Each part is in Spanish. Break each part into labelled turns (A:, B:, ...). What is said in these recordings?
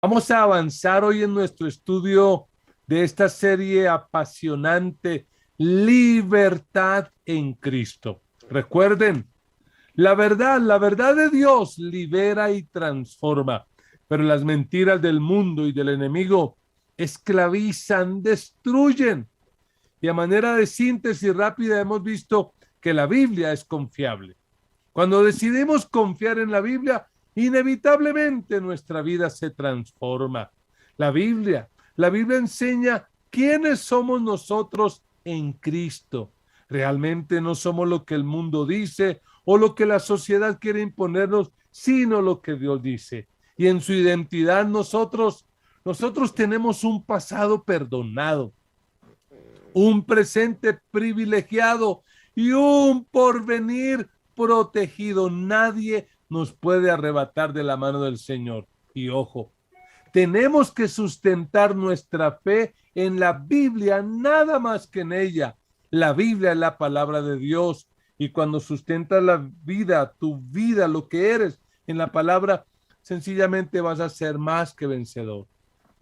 A: Vamos a avanzar hoy en nuestro estudio de esta serie apasionante, Libertad en Cristo. Recuerden, la verdad de Dios libera y transforma, pero las mentiras del mundo y del enemigo esclavizan, destruyen. Y a manera de síntesis rápida hemos visto que la Biblia es confiable. Cuando decidimos confiar en la Biblia, inevitablemente nuestra vida se transforma. La Biblia, la Biblia enseña quiénes somos nosotros en Cristo. Realmente no somos lo que el mundo dice o lo que la sociedad quiere imponernos, sino lo que Dios dice. Y en su identidad nosotros tenemos un pasado perdonado, un presente privilegiado y un porvenir protegido. Nadie nos puede arrebatar de la mano del Señor. Y ojo, tenemos que sustentar nuestra fe en la Biblia, nada más que en ella. La Biblia es la palabra de Dios. Y cuando sustentas la vida, tu vida, lo que eres en la palabra, sencillamente vas a ser más que vencedor.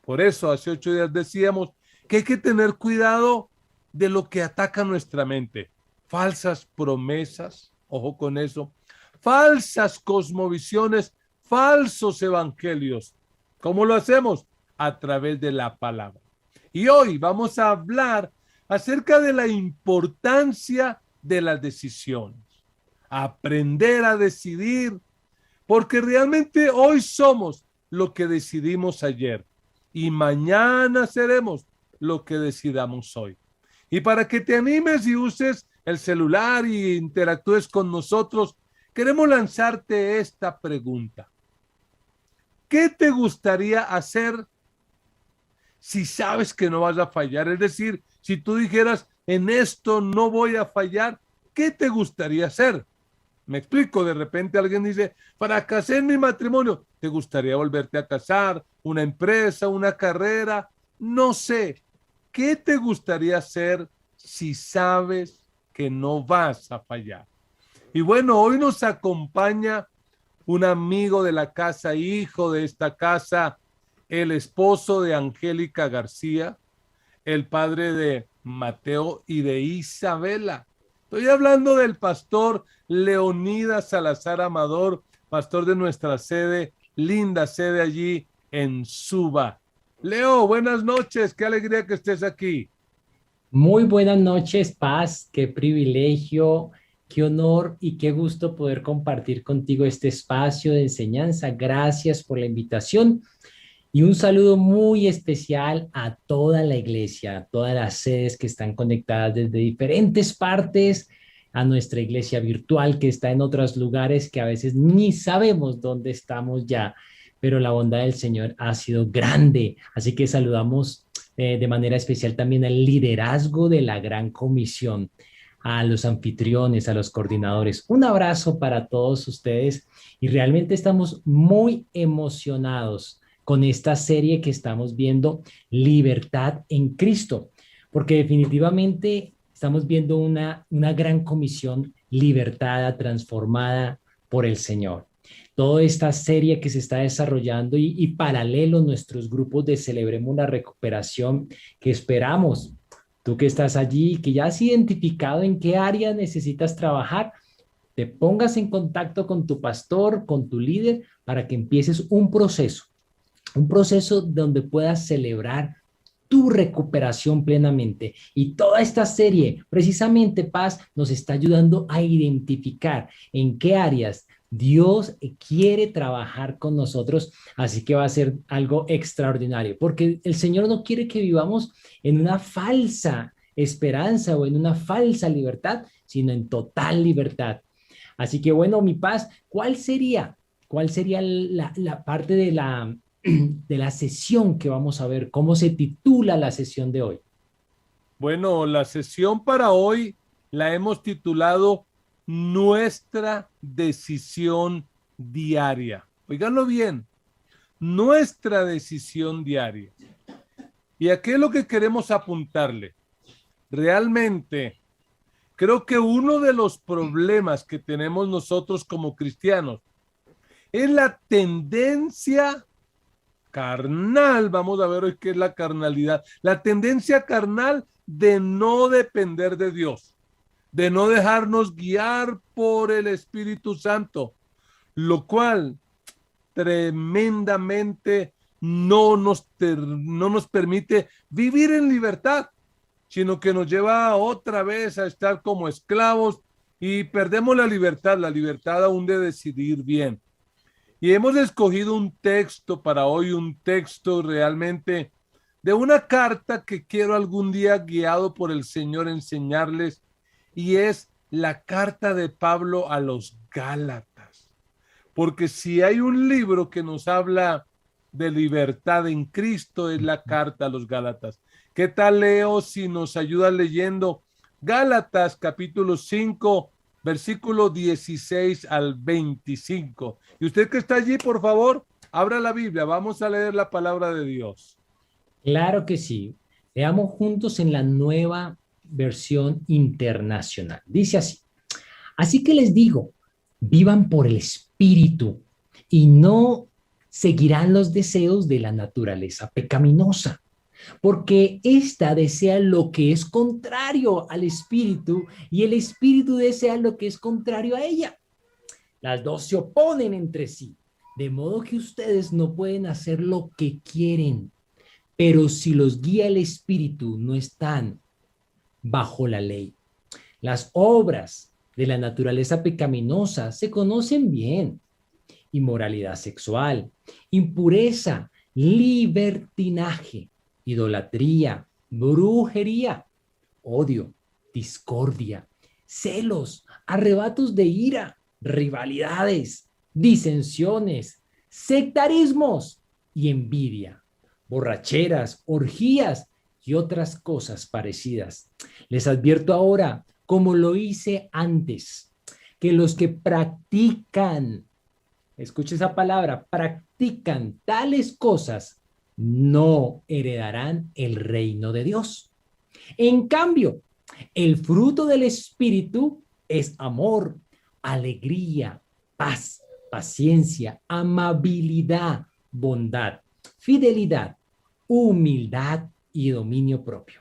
A: Por eso, hace 8 días decíamos que hay que tener cuidado de lo que ataca nuestra mente. Falsas promesas, ojo con eso, falsas cosmovisiones, falsos evangelios. ¿Cómo lo hacemos? A través de la palabra. Y hoy vamos a hablar acerca de la importancia de las decisiones. Aprender a decidir, porque realmente hoy somos lo que decidimos ayer y mañana seremos lo que decidamos hoy. Y para que te animes y uses el celular y interactúes con nosotros, queremos lanzarte esta pregunta. ¿Qué te gustaría hacer si sabes que no vas a fallar? Es decir, si tú dijeras, en esto no voy a fallar, ¿qué te gustaría hacer? Me explico, de repente alguien dice, fracasé en mi matrimonio, ¿te gustaría volverte a casar? ¿Una empresa, una carrera? No sé, ¿qué te gustaría hacer si sabes que no vas a fallar? Y bueno, hoy nos acompaña un amigo de la casa, hijo de esta casa, el esposo de Angélica García, el padre de Mateo y de Isabela. Estoy hablando del pastor Leonidas Salazar Amador, pastor de nuestra sede, linda sede allí en Suba. Leo, buenas noches, qué alegría que estés aquí.
B: Muy buenas noches, Paz. Qué privilegio, qué honor y qué gusto poder compartir contigo este espacio de enseñanza. Gracias por la invitación y un saludo muy especial a toda la iglesia, a todas las sedes que están conectadas desde diferentes partes, a nuestra iglesia virtual que está en otros lugares que a veces ni sabemos dónde estamos ya, pero la bondad del Señor ha sido grande. Así que saludamos de manera especial también al liderazgo de la Gran Comisión, a los anfitriones, a los coordinadores. Un abrazo para todos ustedes y realmente estamos muy emocionados con esta serie que estamos viendo, Libertad en Cristo, porque definitivamente estamos viendo una gran comisión libertada, transformada por el Señor. Toda esta serie que se está desarrollando y paralelo nuestros grupos de Celebremos la Recuperación que esperamos. Tú que estás allí, que ya has identificado en qué área necesitas trabajar, te pongas en contacto con tu pastor, con tu líder, para que empieces un proceso donde puedas celebrar tu recuperación plenamente. Y toda esta serie, precisamente, Paz, nos está ayudando a identificar en qué áreas Dios quiere trabajar con nosotros, así que va a ser algo extraordinario, porque el Señor no quiere que vivamos en una falsa esperanza o en una falsa libertad, sino en total libertad. Así que bueno, mi Paz, ¿cuál sería la parte de la sesión que vamos a ver? ¿Cómo se titula la sesión de hoy?
A: Bueno, la sesión para hoy la hemos titulado Nuestra decisión diaria. Oiganlo bien, nuestra decisión diaria. ¿Y a qué es lo que queremos apuntarle? Realmente, creo que uno de los problemas que tenemos nosotros como cristianos es la tendencia carnal. Vamos a ver hoy qué es la carnalidad. La tendencia carnal de no depender de Dios, de no dejarnos guiar por el Espíritu Santo, lo cual tremendamente no nos permite vivir en libertad, sino que nos lleva otra vez a estar como esclavos y perdemos la libertad aún de decidir bien. Y hemos escogido un texto para hoy, un texto realmente de una carta que quiero algún día, guiado por el Señor, enseñarles, y es la carta de Pablo a los Gálatas. Porque si hay un libro que nos habla de libertad en Cristo, es la carta a los Gálatas. ¿Qué tal, Leo, si nos ayuda leyendo Gálatas capítulo 5, versículo 16 al 25? Y usted que está allí, por favor, abra la Biblia, vamos a leer la palabra de Dios.
B: Claro que sí. Leamos juntos en la nueva versión internacional. Dice así: así que les digo, vivan por el Espíritu y no seguirán los deseos de la naturaleza pecaminosa, porque ésta desea lo que es contrario al Espíritu y el Espíritu desea lo que es contrario a ella. Las dos se oponen entre sí, de modo que ustedes no pueden hacer lo que quieren. Pero si los guía el Espíritu, no están bajo la ley. Las obras de la naturaleza pecaminosa se conocen bien: inmoralidad sexual, impureza, libertinaje, idolatría, brujería, odio, discordia, celos, arrebatos de ira, rivalidades, disensiones, sectarismos y envidia, borracheras, orgías y otras cosas parecidas. Les advierto ahora, como lo hice antes, que los que practican, escuche esa palabra, practican tales cosas, no heredarán el reino de Dios. En cambio, el fruto del Espíritu es amor, alegría, paz, paciencia, amabilidad, bondad, fidelidad, humildad y dominio propio.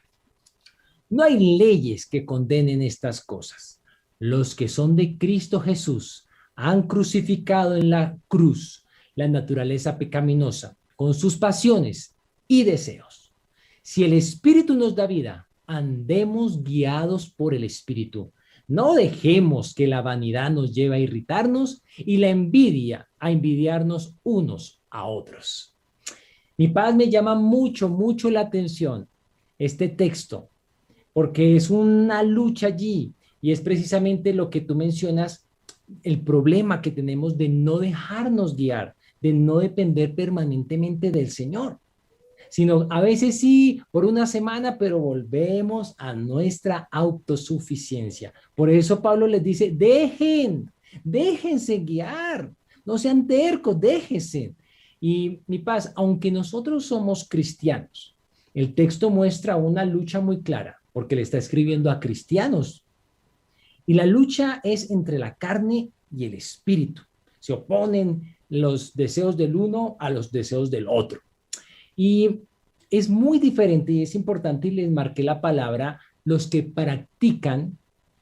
B: No hay leyes que condenen estas cosas. Los que son de Cristo Jesús han crucificado en la cruz la naturaleza pecaminosa con sus pasiones y deseos. Si el Espíritu nos da vida, andemos guiados por el Espíritu. No dejemos que la vanidad nos lleve a irritarnos y la envidia a envidiarnos unos a otros. Mi paz, me llama mucho, mucho la atención este texto, porque es una lucha allí y es precisamente lo que tú mencionas, el problema que tenemos de no dejarnos guiar, de no depender permanentemente del Señor, sino a veces sí, por una semana, pero volvemos a nuestra autosuficiencia. Por eso Pablo les dice, déjense guiar, no sean tercos, déjense. Y mi paz, aunque nosotros somos cristianos, el texto muestra una lucha muy clara, porque le está escribiendo a cristianos. Y la lucha es entre la carne y el espíritu. Se oponen los deseos del uno a los deseos del otro. Y es muy diferente y es importante, y les marqué la palabra, los que practican.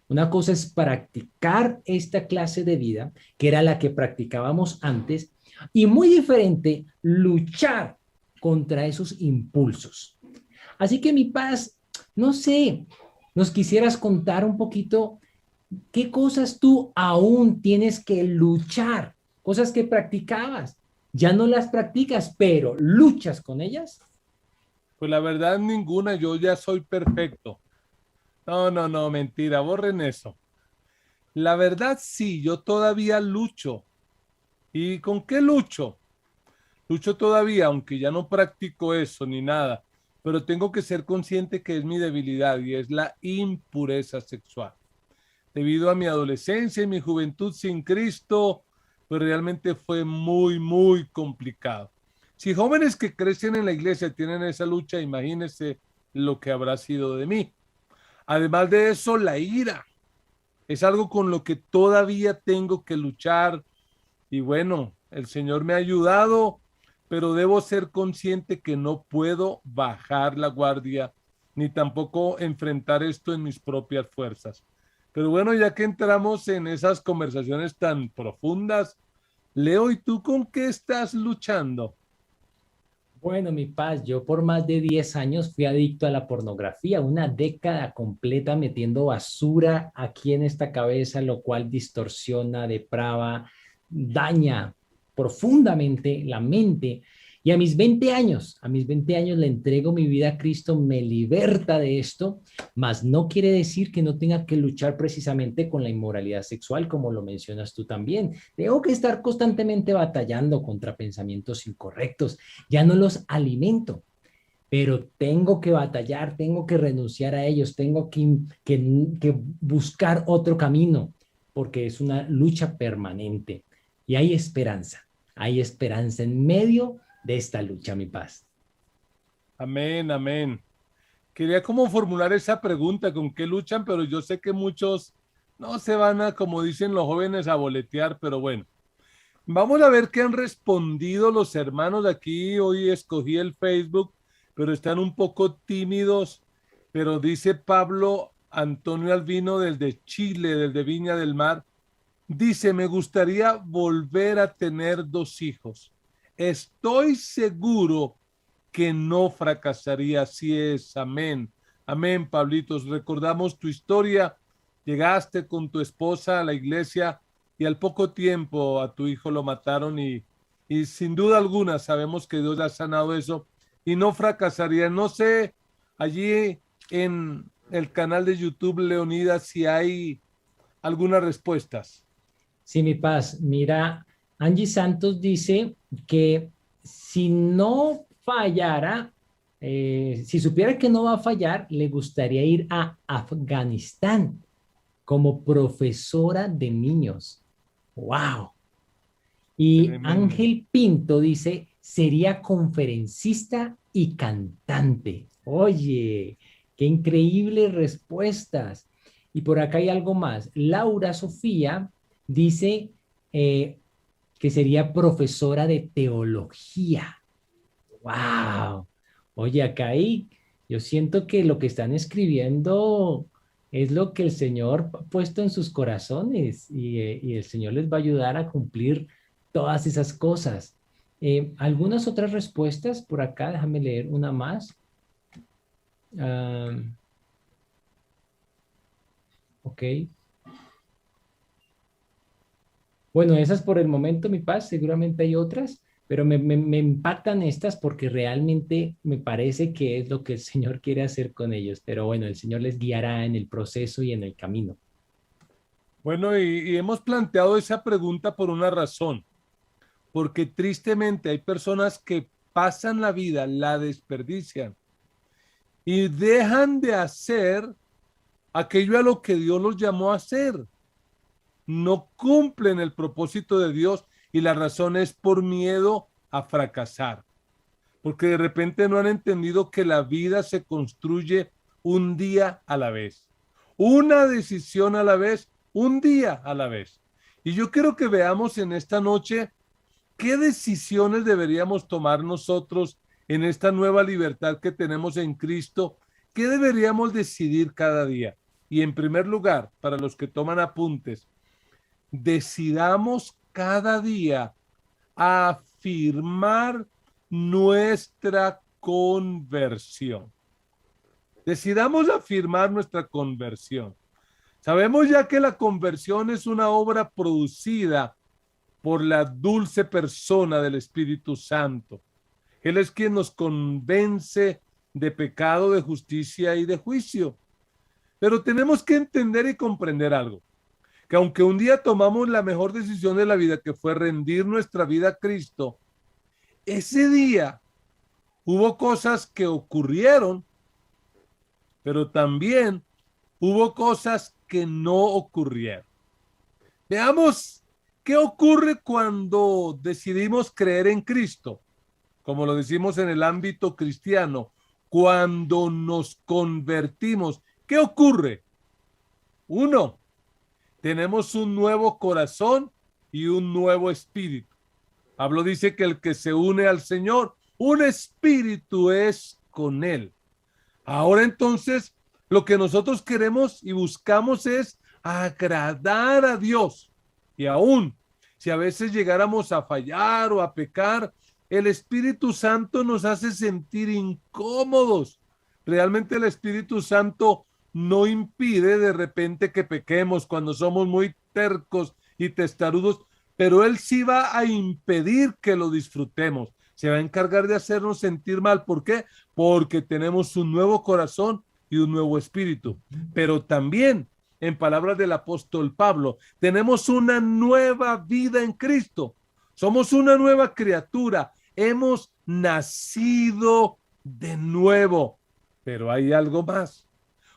B: Una cosa es practicar esta clase de vida, que era la que practicábamos antes, y muy diferente luchar contra esos impulsos. Así que mi paz, no sé, nos quisieras contar un poquito qué cosas tú aún tienes que luchar, cosas que practicabas, ya no las practicas, pero luchas con ellas.
A: Pues la verdad ninguna, yo ya soy perfecto. No, mentira, borren eso. La verdad sí, yo todavía lucho. ¿Y con qué lucho? Lucho todavía, aunque ya no practico eso ni nada, pero tengo que ser consciente que es mi debilidad y es la impureza sexual. Debido a mi adolescencia y mi juventud sin Cristo, pues realmente fue muy, muy complicado. Si jóvenes que crecen en la iglesia tienen esa lucha, imagínense lo que habrá sido de mí. Además de eso, la ira es algo con lo que todavía tengo que luchar y bueno, el Señor me ha ayudado, pero debo ser consciente que no puedo bajar la guardia ni tampoco enfrentar esto en mis propias fuerzas. Pero bueno, ya que entramos en esas conversaciones tan profundas, Leo, ¿y tú con qué estás luchando?
B: Bueno, mi paz, yo por más de 10 años fui adicto a la pornografía, una década completa metiendo basura aquí en esta cabeza, lo cual distorsiona, deprava, daña profundamente la mente. Y a mis 20 años le entrego mi vida a Cristo, me liberta de esto, mas no quiere decir que no tenga que luchar precisamente con la inmoralidad sexual, como lo mencionas tú también. Tengo que estar constantemente batallando contra pensamientos incorrectos, ya no los alimento, pero tengo que batallar, tengo que renunciar a ellos, tengo que buscar otro camino, porque es una lucha permanente. Y hay esperanza en medio de esta lucha, mi paz.
A: Amén, amén. Quería como formular esa pregunta, ¿con qué luchan? Pero yo sé que muchos no se van a, como dicen los jóvenes, a boletear, pero bueno. Vamos a ver qué han respondido los hermanos aquí. Hoy escogí el Facebook, pero están un poco tímidos. Pero dice Pablo Antonio Albino desde Chile, desde Viña del Mar. Dice, me gustaría volver a tener 2 hijos. Estoy seguro que no fracasaría. Así es. Amén. Amén, Pablitos. Recordamos tu historia. Llegaste con tu esposa a la iglesia y al poco tiempo a tu hijo lo mataron y sin duda alguna sabemos que Dios le ha sanado eso y no fracasaría. No sé, allí en el canal de YouTube, Leonidas, si hay algunas respuestas.
B: Sí, mi paz. Mira, Angie Santos dice que si no fallara, si supiera que no va a fallar, le gustaría ir a Afganistán como profesora de niños. ¡Wow! Y
A: Tremendo.
B: Ángel Pinto dice, sería conferencista y cantante. Oye, qué increíbles respuestas. Y por acá hay algo más. Laura Sofía dice eh, que sería profesora de teología. ¡Wow! Oye, acá hay, yo siento que lo que están escribiendo es lo que el Señor ha puesto en sus corazones y el Señor les va a ayudar a cumplir todas esas cosas. Algunas otras respuestas por acá, déjame leer una más. Ah, ok. Bueno, esas por el momento, mi paz, seguramente hay otras, pero me impactan estas porque realmente me parece que es lo que el Señor quiere hacer con ellos. Pero bueno, el Señor les guiará en el proceso y en el camino.
A: Bueno, y hemos planteado esa pregunta por una razón, porque tristemente hay personas que pasan la vida, la desperdician y dejan de hacer aquello a lo que Dios los llamó a hacer. No cumplen el propósito de Dios y la razón es por miedo a fracasar, porque de repente no han entendido que la vida se construye un día a la vez, una decisión a la vez, un día a la vez. Y yo quiero que veamos en esta noche qué decisiones deberíamos tomar nosotros en esta nueva libertad que tenemos en Cristo, qué deberíamos decidir cada día. Y en primer lugar, para los que toman apuntes, decidamos cada día afirmar nuestra conversión. Decidamos afirmar nuestra conversión. Sabemos ya que la conversión es una obra producida por la dulce persona del Espíritu Santo. Él es quien nos convence de pecado, de justicia y de juicio. Pero tenemos que entender y comprender algo, que aunque un día tomamos la mejor decisión de la vida, que fue rendir nuestra vida a Cristo, ese día hubo cosas que ocurrieron, pero también hubo cosas que no ocurrieron. Veamos qué ocurre cuando decidimos creer en Cristo, como lo decimos en el ámbito cristiano, cuando nos convertimos. ¿Qué ocurre? Uno, tenemos un nuevo corazón y un nuevo espíritu. Pablo dice que el que se une al Señor, un espíritu es con él. Ahora entonces, lo que nosotros queremos y buscamos es agradar a Dios. Y aún, si a veces llegáramos a fallar o a pecar, el Espíritu Santo nos hace sentir incómodos. Realmente el Espíritu Santo no impide de repente que pequemos cuando somos muy tercos y testarudos, pero Él sí va a impedir que lo disfrutemos. Se va a encargar de hacernos sentir mal. ¿Por qué? Porque tenemos un nuevo corazón y un nuevo espíritu. Pero también, en palabras del apóstol Pablo, tenemos una nueva vida en Cristo. Somos una nueva criatura. Hemos nacido de nuevo. Pero hay algo más.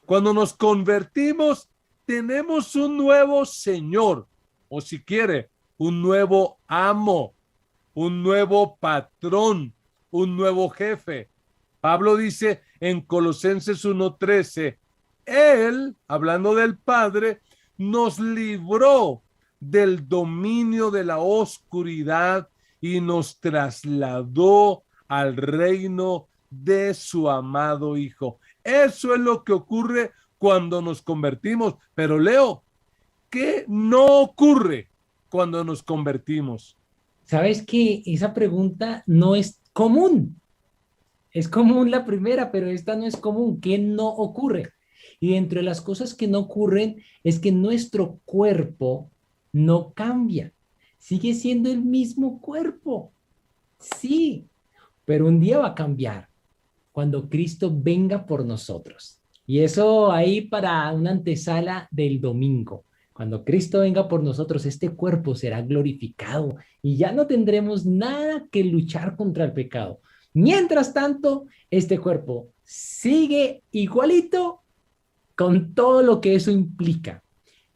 A: Cuando nos convertimos, tenemos un nuevo Señor, o si quiere, un nuevo amo, un nuevo patrón, un nuevo jefe. Pablo dice en Colosenses 1:13, Él, hablando del Padre, nos libró del dominio de la oscuridad y nos trasladó al reino de su amado Hijo. Eso es lo que ocurre cuando nos convertimos. Pero Leo, ¿qué no ocurre cuando nos convertimos?
B: Sabes que esa pregunta no es común. Es común la primera, pero esta no es común. ¿Qué no ocurre? Y dentro de las cosas que no ocurren es que nuestro cuerpo no cambia. Sigue siendo el mismo cuerpo. Sí, pero un día va a cambiar cuando Cristo venga por nosotros. Y eso ahí para una antesala del domingo. Cuando Cristo venga por nosotros, este cuerpo será glorificado y ya no tendremos nada que luchar contra el pecado. Mientras tanto, este cuerpo sigue igualito con todo lo que eso implica.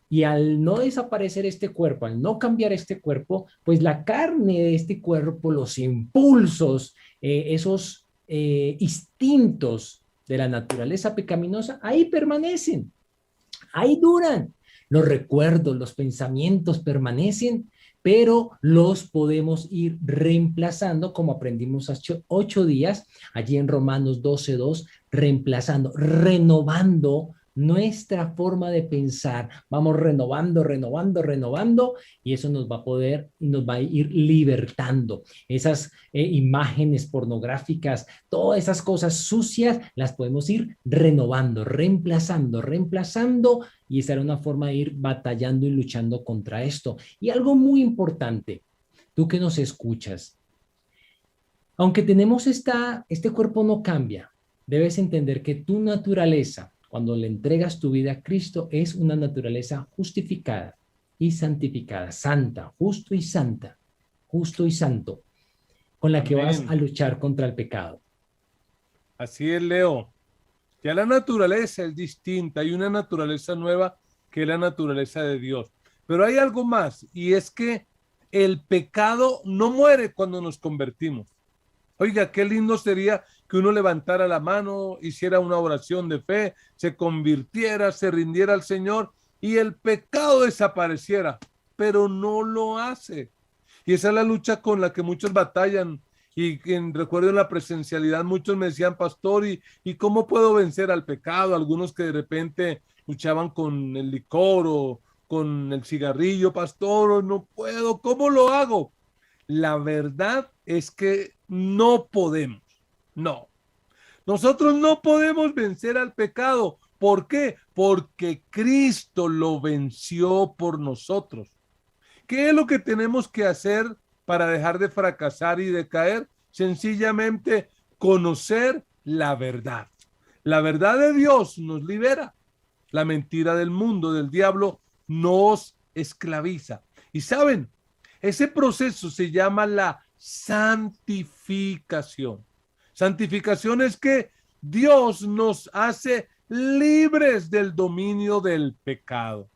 B: Y al no desaparecer este cuerpo, al no cambiar este cuerpo, pues la carne de este cuerpo, los impulsos, esos instintos de la naturaleza pecaminosa, ahí permanecen, ahí duran. Los recuerdos, los pensamientos permanecen, pero los podemos ir reemplazando, como aprendimos hace 8 días, allí en Romanos 12:2, reemplazando, renovando nuestra forma de pensar. Vamos renovando, renovando, renovando, y eso nos va a poder y nos va a ir libertando. Esas imágenes pornográficas, todas esas cosas sucias, las podemos ir renovando, reemplazando, reemplazando, y esa era una forma de ir batallando y luchando contra esto. Y algo muy importante, tú que nos escuchas, aunque tenemos este cuerpo no cambia, debes entender que tu naturaleza, cuando le entregas tu vida a Cristo, es una naturaleza justificada y santificada, santa, justo y santa, justo y santo, con la que vas a
A: Amén.
B: luchar contra el pecado.
A: Así es, Leo. Ya la naturaleza es distinta, hay una naturaleza nueva que es la naturaleza de Dios. Pero hay algo más, y es que el pecado no muere cuando nos convertimos. Oiga, qué lindo sería que uno levantara la mano, hiciera una oración de fe, se convirtiera, se rindiera al Señor y el pecado desapareciera, pero no lo hace. Y esa es la lucha con la que muchos batallan. Y recuerdo en la presencialidad, muchos me decían, pastor, ¿y cómo puedo vencer al pecado? Algunos que de repente luchaban con el licor o con el cigarrillo, pastor, no puedo, ¿cómo lo hago? La verdad es que no podemos, no. Nosotros no podemos vencer al pecado. ¿Por qué? Porque Cristo lo venció por nosotros. ¿Qué es lo que tenemos que hacer para dejar de fracasar y de caer? Sencillamente conocer la verdad. La verdad de Dios nos libera. La mentira del mundo, del diablo, nos esclaviza. Y saben, ese proceso se llama la santificación. Santificación es que Dios nos hace libres del dominio del pecado.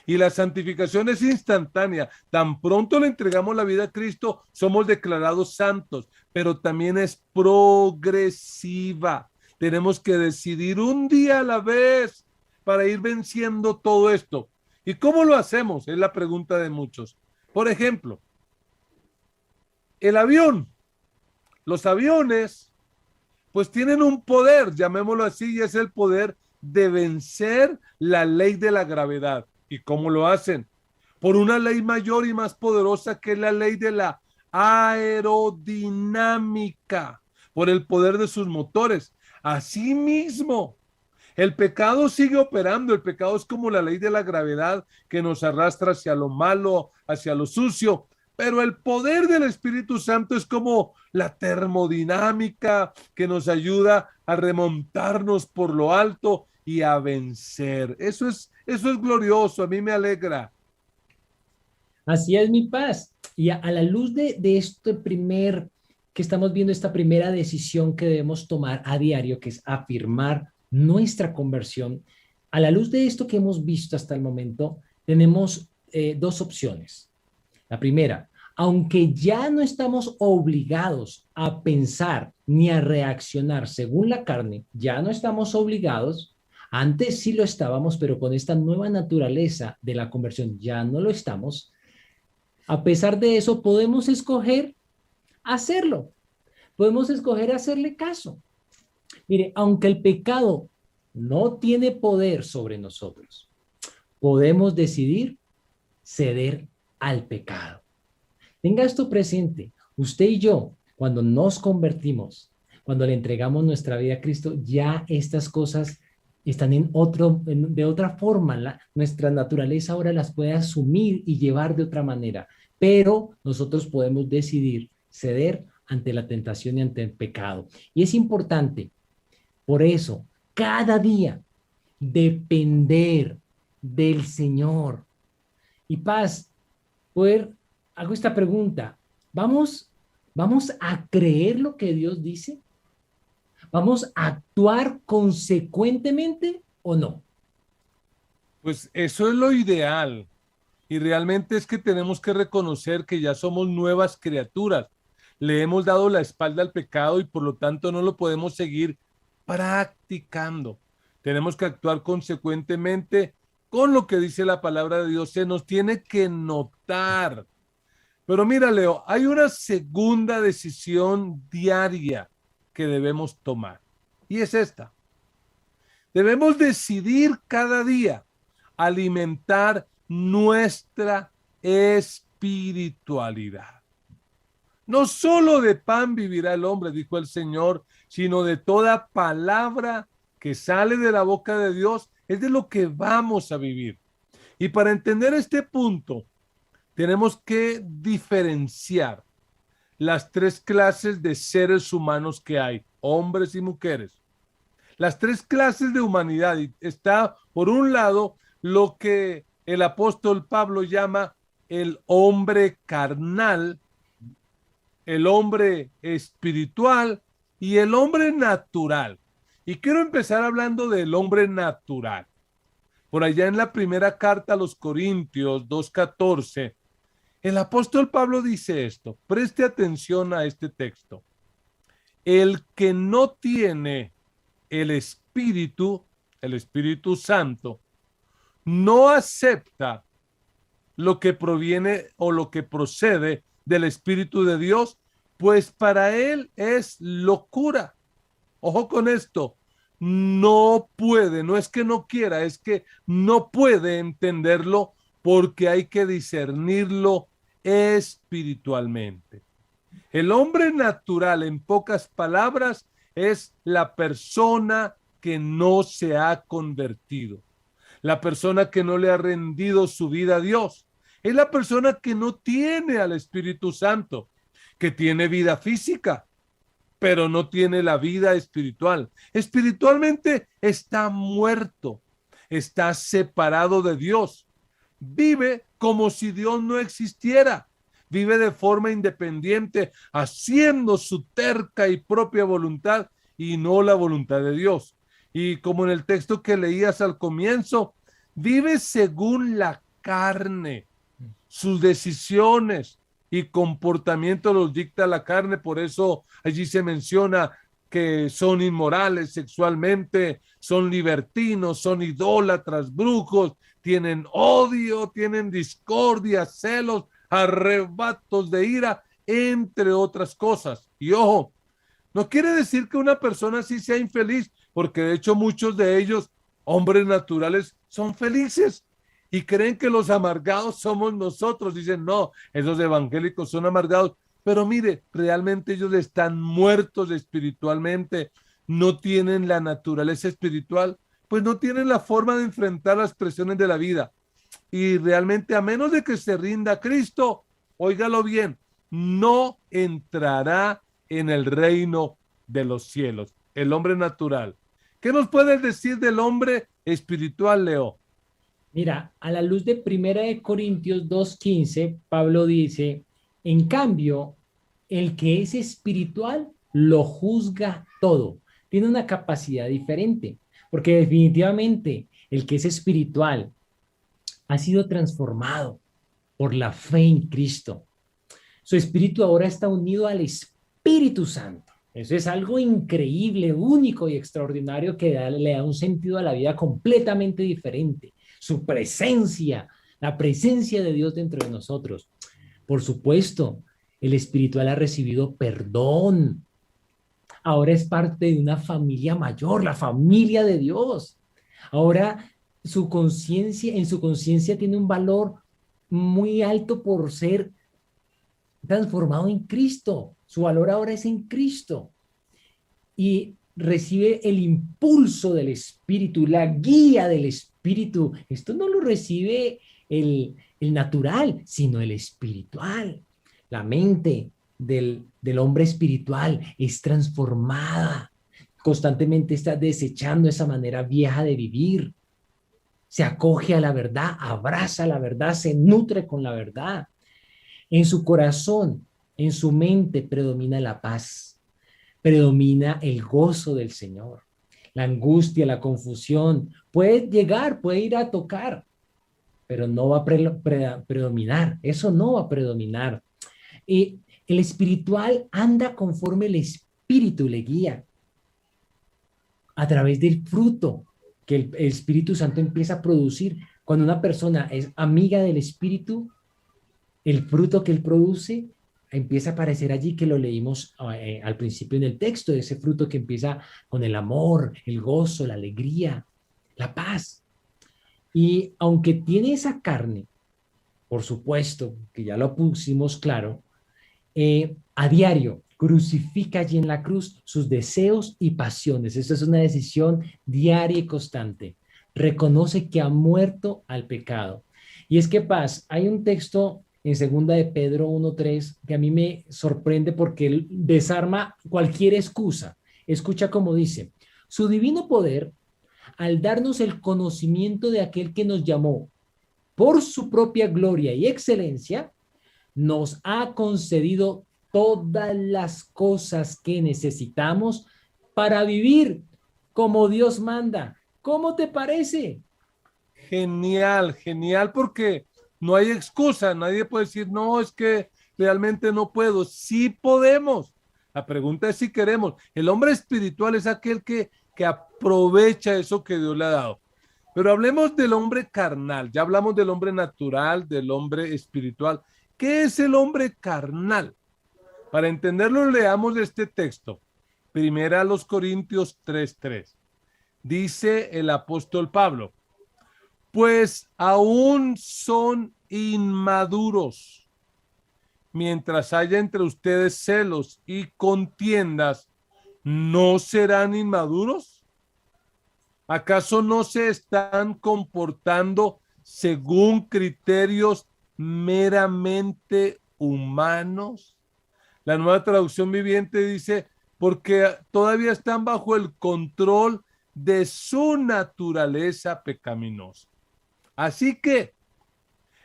A: Y la santificación es instantánea. Tan pronto le entregamos la vida a Cristo, somos declarados santos, pero también es progresiva. Tenemos que decidir un día a la vez para ir venciendo todo esto. ¿Y cómo lo hacemos? Es la pregunta de muchos. Por ejemplo, El avión, los aviones, pues tienen un poder, llamémoslo así, y es el poder de vencer la ley de la gravedad. ¿Y cómo lo hacen? Por una ley mayor y más poderosa que es la ley de la aerodinámica, por el poder de sus motores. Asimismo, el pecado sigue operando, el pecado es como la ley de la gravedad que nos arrastra hacia lo malo, hacia lo sucio, pero el poder del Espíritu Santo es como la termodinámica que nos ayuda a remontarnos por lo alto y a vencer. Eso es glorioso, a mí me alegra.
B: Así es, mi paz. Y a la luz de este que estamos viendo, esta primera decisión que debemos tomar a diario, que es afirmar nuestra conversión, a la luz de esto que hemos visto hasta el momento, tenemos dos opciones. La primera, aunque ya no estamos obligados a pensar ni a reaccionar según la carne, ya no estamos obligados, antes sí lo estábamos, pero con esta nueva naturaleza de la conversión ya no lo estamos. A pesar de eso, podemos escoger hacerlo, podemos escoger hacerle caso. Mire, aunque el pecado no tiene poder sobre nosotros, podemos decidir ceder al pecado. Tenga esto presente, usted y yo, cuando nos convertimos, cuando le entregamos nuestra vida a Cristo, ya estas cosas están de otra forma. Nuestra naturaleza ahora las puede asumir y llevar de otra manera, pero nosotros podemos decidir ceder ante la tentación y ante el pecado. Y es importante, por eso, cada día, depender del Señor. Y paz, hago esta pregunta, ¿vamos a creer lo que Dios dice? ¿Vamos a actuar consecuentemente o no?
A: Pues eso es lo ideal. Y realmente es que tenemos que reconocer que ya somos nuevas criaturas. Le hemos dado la espalda al pecado y por lo tanto no lo podemos seguir practicando. Tenemos que actuar consecuentemente con lo que dice la palabra de Dios. Se nos tiene que notar. Pero mira, Leo, hay una segunda decisión diaria que debemos tomar. Y es esta. Debemos decidir cada día alimentar nuestra espiritualidad. No solo de pan vivirá el hombre, dijo el Señor, sino de toda palabra que sale de la boca de Dios, es de lo que vamos a vivir. Y para entender este punto, tenemos que diferenciar las tres clases de seres humanos que hay, hombres y mujeres. Las tres clases de humanidad. Está, por un lado, lo que el apóstol Pablo llama el hombre carnal, el hombre espiritual y el hombre natural. Y quiero empezar hablando del hombre natural. Por allá en la primera carta a los Corintios 2:14, el apóstol Pablo dice esto. Preste atención a este texto. El que no tiene el Espíritu Santo, no acepta lo que proviene o lo que procede del Espíritu de Dios, pues para él es locura. Ojo con esto, no puede, no es que no quiera, es que no puede entenderlo porque hay que discernirlo espiritualmente. El hombre natural, en pocas palabras, es la persona que no se ha convertido, la persona que no le ha rendido su vida a Dios. Es la persona que no tiene al Espíritu Santo, que tiene vida física, pero no tiene la vida espiritual. Espiritualmente está muerto, está separado de Dios. Vive como si Dios no existiera. Vive de forma independiente, haciendo su terca y propia voluntad y no la voluntad de Dios. Y como en el texto que leías al comienzo, vive según la carne. Sus decisiones y comportamiento los dicta la carne, por eso allí se menciona que son inmorales sexualmente, son libertinos, son idólatras, brujos, tienen odio, tienen discordia, celos, arrebatos de ira entre otras cosas. Y ojo, no quiere decir que una persona así sea infeliz, porque de hecho muchos de ellos, hombres naturales, son felices y creen que los amargados somos nosotros. Dicen, no, esos evangélicos son amargados. Pero mire, realmente ellos están muertos espiritualmente, no tienen la naturaleza espiritual, pues no tienen la forma de enfrentar las presiones de la vida. Y realmente, a menos de que se rinda a Cristo, óigalo bien, no entrará en el reino de los cielos. El hombre natural. ¿Qué nos puedes decir del hombre espiritual, Leo?
B: Mira, a la luz de Primera de Corintios 2:15, Pablo dice, en cambio, el que es espiritual lo juzga todo. Tiene una capacidad diferente, porque definitivamente el que es espiritual ha sido transformado por la fe en Cristo. Su espíritu ahora está unido al Espíritu Santo. Eso es algo increíble, único y extraordinario que le da un sentido a la vida completamente diferente. Su presencia, la presencia de Dios dentro de nosotros. Por supuesto, el espiritual ha recibido perdón. Ahora es parte de una familia mayor, la familia de Dios. Ahora su conciencia, en su conciencia tiene un valor muy alto por ser transformado en Cristo. Su valor ahora es en Cristo. Y recibe el impulso del Espíritu, la guía del Espíritu. Esto no lo recibe el natural, sino el espiritual. La mente del hombre espiritual es transformada. Constantemente está desechando esa manera vieja de vivir. Se acoge a la verdad, abraza la verdad, se nutre con la verdad. En su corazón, en su mente predomina la paz, predomina el gozo del Señor. La angustia, la confusión puede llegar, puede ir a tocar, pero no va a predominar. Eso no va a predominar. Y el espiritual anda conforme el Espíritu le guía a través del fruto que el Espíritu Santo empieza a producir. Cuando una persona es amiga del Espíritu, el fruto que él produce empieza a aparecer allí, que lo leímos al principio en el texto, ese fruto que empieza con el amor, el gozo, la alegría, la paz. Y aunque tiene esa carne, por supuesto, que ya lo pusimos claro, a diario crucifica allí en la cruz sus deseos y pasiones. Esto es una decisión diaria y constante. Reconoce que ha muerto al pecado. Y es que, Paz, hay un texto en segunda de Pedro 1:3 que a mí me sorprende porque él desarma cualquier excusa. Escucha cómo dice: su divino poder, al darnos el conocimiento de aquel que nos llamó por su propia gloria y excelencia, nos ha concedido todas las cosas que necesitamos para vivir como Dios manda. ¿Cómo te parece?
A: Genial, genial, porque no hay excusa, nadie puede decir, no, es que realmente no puedo. Sí podemos. La pregunta es si queremos. El hombre espiritual es aquel que aprovecha eso que Dios le ha dado. Pero hablemos del hombre carnal, ya hablamos del hombre natural, del hombre espiritual. ¿Qué es el hombre carnal? Para entenderlo, leamos este texto. Primera a los Corintios 3:3. Dice el apóstol Pablo: pues aún son inmaduros. Mientras haya entre ustedes celos y contiendas, ¿no serán inmaduros? ¿Acaso no se están comportando según criterios meramente humanos? La Nueva Traducción Viviente dice, porque todavía están bajo el control de su naturaleza pecaminosa. Así que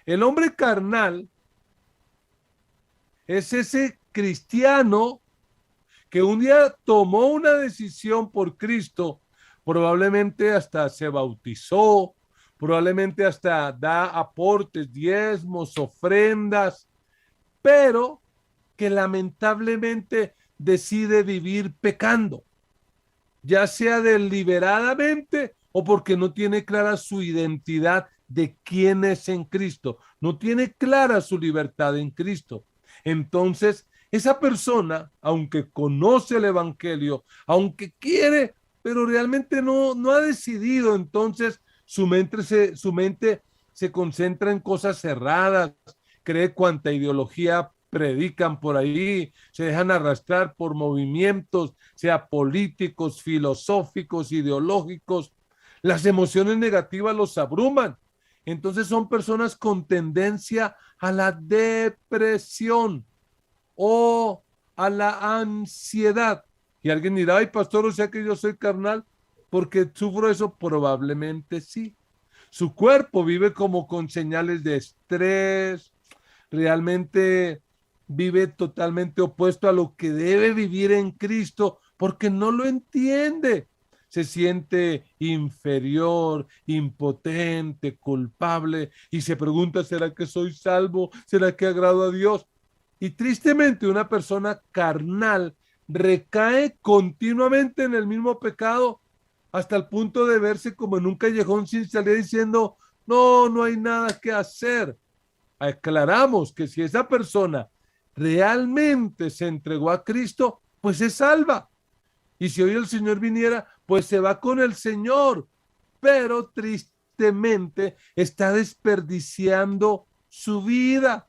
A: el hombre carnal es ese cristiano que un día tomó una decisión por Cristo, probablemente hasta se bautizó, probablemente hasta da aportes, diezmos, ofrendas, pero que lamentablemente decide vivir pecando, ya sea deliberadamente o porque no tiene clara su identidad de quién es en Cristo, no tiene clara su libertad en Cristo. Entonces Esa persona, aunque conoce el evangelio, aunque quiere, pero realmente no ha decidido, entonces su mente se concentra en cosas cerradas, cree cuanta ideología predican por ahí, se dejan arrastrar por movimientos, sea políticos, filosóficos, ideológicos. Las emociones negativas los abruman. Entonces son personas con tendencia a la depresión o a la ansiedad. Y alguien dirá, ay, pastor, o sea que yo soy carnal porque sufro eso. Probablemente sí. Su cuerpo vive como con señales de estrés, realmente vive totalmente opuesto a lo que debe vivir en Cristo porque no lo entiende. Se siente inferior, impotente, culpable y se pregunta, ¿será que soy salvo? ¿Será que agrado a Dios? Y tristemente una persona carnal recae continuamente en el mismo pecado hasta el punto de verse como en un callejón sin salida diciendo, no hay nada que hacer. Aclaramos que si esa persona realmente se entregó a Cristo, pues es salva. Y si hoy el Señor viniera, pues se va con el Señor. Pero tristemente está desperdiciando su vida,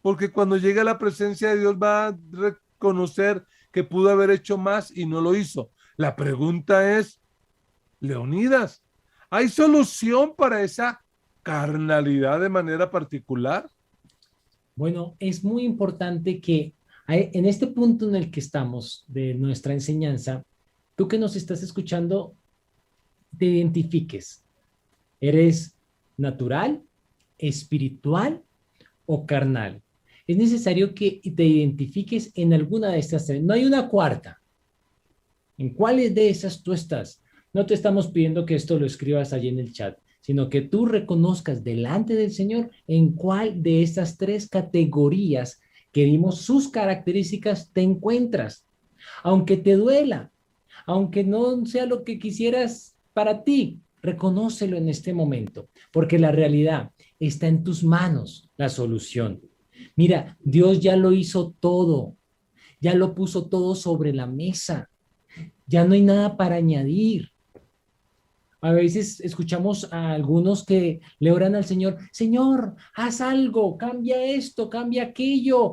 A: porque cuando llegue a la presencia de Dios va a reconocer que pudo haber hecho más y no lo hizo. La pregunta es, Leonidas, ¿hay solución para esa carnalidad de manera particular?
B: Bueno, es muy importante que en este punto en el que estamos de nuestra enseñanza, tú que nos estás escuchando, te identifiques. ¿Eres natural, espiritual o carnal? Es necesario que te identifiques en alguna de estas tres. No hay una cuarta. ¿En cuáles de esas tú estás? No te estamos pidiendo que esto lo escribas allí en el chat, sino que tú reconozcas delante del Señor en cuál de estas tres categorías que dimos sus características te encuentras. Aunque te duela, aunque no sea lo que quisieras para ti, reconócelo en este momento, porque la realidad está en tus manos, la solución. Mira, Dios ya lo hizo todo, ya lo puso todo sobre la mesa. Ya no hay nada para añadir. A veces escuchamos a algunos que le oran al Señor, Señor, haz algo, cambia esto, cambia aquello.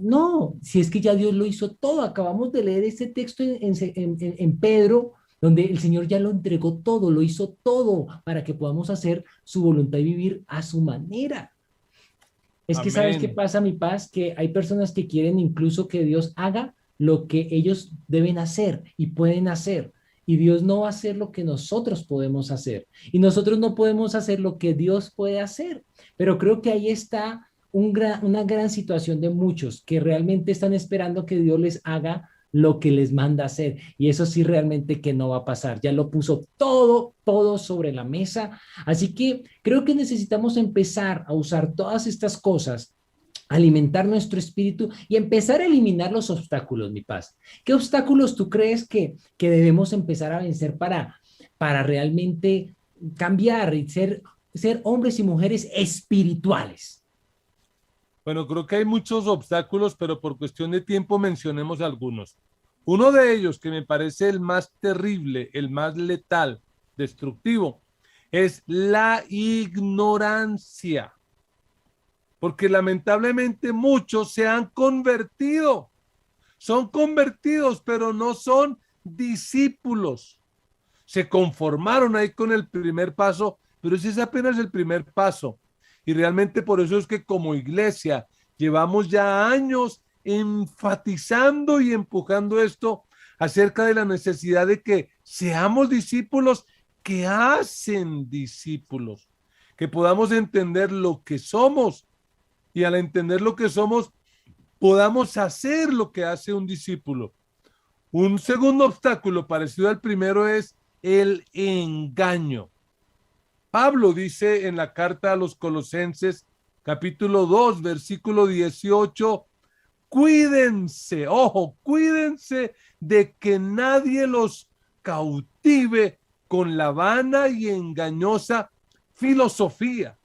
B: No, si es que ya Dios lo hizo todo. Acabamos de leer este texto en Pedro, donde el Señor ya lo entregó todo, lo hizo todo para que podamos hacer su voluntad y vivir a su manera. Es que sabes qué
A: Amén.
B: pasa, mi paz, que hay personas que quieren incluso que Dios haga lo que ellos deben hacer y pueden hacer. Y Dios no va a hacer lo que nosotros podemos hacer. Y nosotros no podemos hacer lo que Dios puede hacer. Pero creo que ahí está una gran situación de muchos que realmente están esperando que Dios les haga lo que les manda hacer. Y eso sí realmente que no va a pasar. Ya lo puso todo sobre la mesa. Así que creo que necesitamos empezar a usar todas estas cosas, alimentar nuestro espíritu y empezar a eliminar los obstáculos, mi paz. ¿Qué obstáculos tú crees que debemos empezar a vencer para realmente cambiar y ser hombres y mujeres espirituales?
A: Bueno, creo que hay muchos obstáculos, pero por cuestión de tiempo mencionemos algunos. Uno de ellos, que me parece el más terrible, el más letal, destructivo, es la ignorancia, porque lamentablemente muchos se han convertido, son convertidos, pero no son discípulos. Se conformaron ahí con el primer paso, pero ese es apenas el primer paso. Y realmente por eso es que como iglesia llevamos ya años enfatizando y empujando esto acerca de la necesidad de que seamos discípulos que hacen discípulos, que podamos entender lo que somos y al entender lo que somos podamos hacer lo que hace un discípulo. Un segundo obstáculo parecido al primero es el engaño. Pablo dice en la carta a los Colosenses, capítulo 2, versículo 18, cuídense, ojo, cuídense de que nadie los cautive con la vana y engañosa filosofía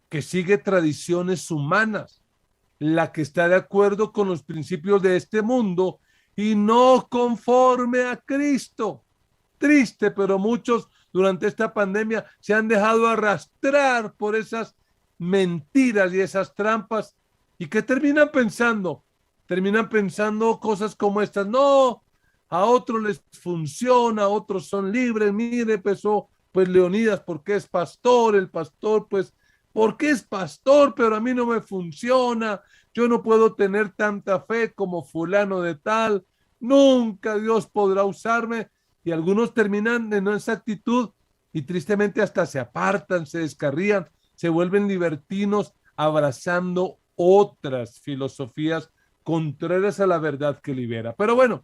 A: que sigue tradiciones humanas. la que está de acuerdo con los principios de este mundo y no conforme a Cristo. Triste, pero muchos durante esta pandemia se han dejado arrastrar por esas mentiras y esas trampas y que terminan pensando cosas como estas. No, a otros les funciona, a otros son libres. Mire, empezó pues Leonidas porque es pastor, el pastor pues porque es pastor, pero a mí no me funciona. Yo no puedo tener tanta fe como fulano de tal. Nunca Dios podrá usarme. Y algunos terminan en esa actitud y tristemente hasta se apartan, se descarrían, se vuelven libertinos abrazando otras filosofías contrarias a la verdad que libera. Pero bueno,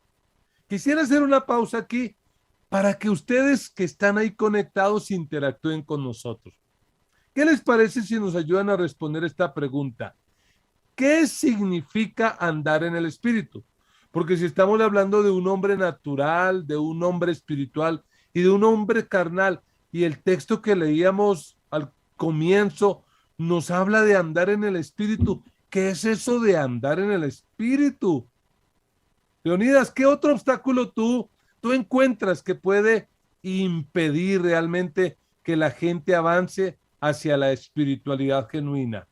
A: quisiera hacer una pausa aquí para que ustedes que están ahí conectados interactúen con nosotros. ¿Qué les parece si nos ayudan a responder esta pregunta? ¿Qué significa andar en el espíritu? Porque si estamos hablando de un hombre natural, de un hombre espiritual y de un hombre carnal, y el texto que leíamos al comienzo nos habla de andar en el espíritu, ¿qué es eso de andar en el espíritu? Leonidas, ¿qué otro obstáculo tú encuentras que puede impedir realmente que la gente avance hacia la espiritualidad genuina?